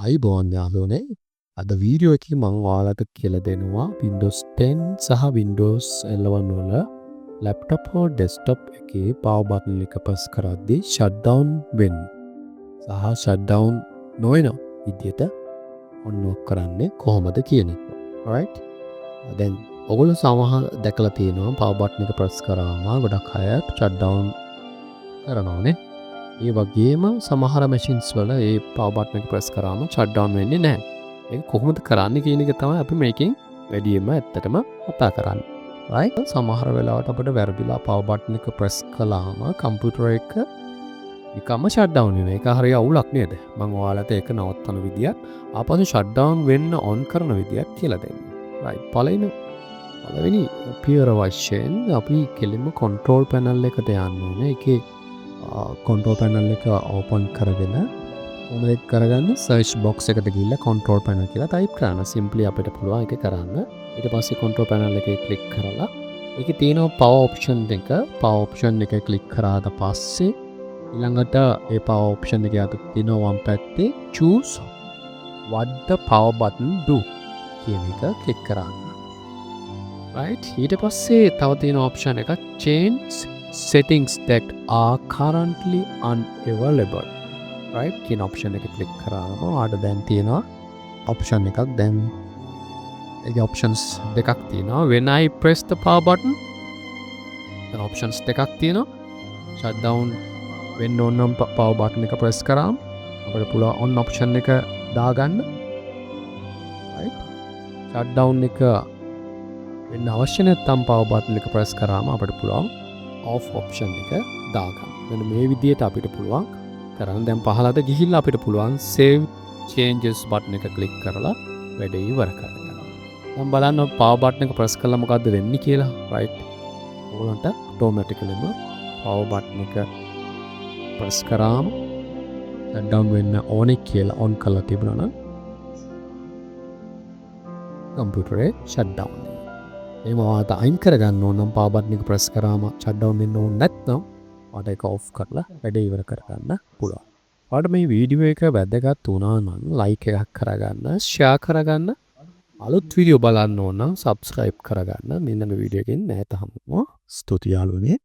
අයිබෝන් යාළුවනේ අද වීඩියෝ එකේ මම ඔයාලට කියලා දෙනවා Windows 10 සහ Windows 11 වල laptop හෝ desktop එකේ power button එක press කරද්දී shutdown වෙන්න සහ shutdown නොවන විදියට on off කරන්නේ කොහොමද කියන එක. alright. දැන් ඔයගොල්ලෝ සමහර දැකලා තියෙනවා power button එක press කරාම ගොඩක් අය shutdown කරනවානේ. ඒ වගේම සමහර machines වල ඒ power button එක press කරාම shutdown වෙන්නේ නැහැ. ඒක කොහොමද කරන්නේ කියන එක තමයි අපි මේකෙන් වැඩියෙන්ම ඇත්තටම කතා කරන්නේ. right? සමහර වෙලාවට අපිට වැරදිලා power button එක press කළාම computer එක නිකම්ම shutdown වෙනවා. ඒක හරිය අවුලක් නේද? මම ඔයාලට ඒක නවත්තන විදියත් ආපහු shutdown වෙන්න on කරන විදියත් කියලා දෙන්න. right? පළවෙනි පියවර වශයෙන් අපි කෙලින්ම control panel එකට යන්න ඕනේ. ඒකේ control panel එක open කරගෙන මොකද කරගන්න search box එකට ගිහිල්ලා control panel කියලා type කරන්න. simply අපිට පුළුවන් ඒක කරන්න. ඊට පස්සේ control panel එකේ click කරලා ඒකේ තියෙනවා power option එක. power option එක click කරාට පස්සේ ඊළඟට ඒ power option එක යට තියෙනවා වම් පැත්තේ choose what the power button do කියන එක click කරන්න. right? ඊට පස්සේ තව තියෙන option එක change settings that are currently unavailable. right? කියන option එක click කරාම ආඩ දැන් තියෙනවා option එකක්. දැන් ඒකේ options දෙකක් තියෙනවා. when I press the power button then options දෙකක් තියෙනවා. shutdown වෙන්න ඕන නම් power button එක press කරාම අපිට පුළුවන් on option එක දාගන්න. right? shutdown එක වෙන්න අවශ්‍ය නැත්නම් power button එක press කරාම අපිට පුළුවන් off option එක දාගන්න. මෙන්න මේ විදිහට අපිට පුළුවන් කරන්න. දැන් පහළට ගිහිල්ලා අපිට පුළුවන් save changes button එක click කරලා වැඩේ ඉවර කරගන්න. දැන් බලන්න power button එක press කළා මොකද්ද වෙන්නේ කියලා. right? ඕනට automaticallyම power button එක press කරාම shutdown වෙන්න ඕනේ කියලා on කරලා තිබුණා නම් computer එක shutdown වෙනවා. එහෙම ඔයාලට අයින් කරගන්න ඕන නම් power button එක press කරාම shutdown වෙන්න ඕනේ නැත්නම් ඔයාලට ඒක off කරලා වැඩේ ඉවර කරගන්න පුළුවන්. ඔයාලට මේ වීඩියෝ එක වැදගත් වුණා නම් like එකක් කරගන්න, share කරගන්න, අලුත් වීඩියෝ බලන්න ඕන නම් subscribe කරගන්න. මෙන්න මේ වීඩියෝ එකෙන් නැවත හමුවෙමු. ස්තුතියි යාළුවනේ.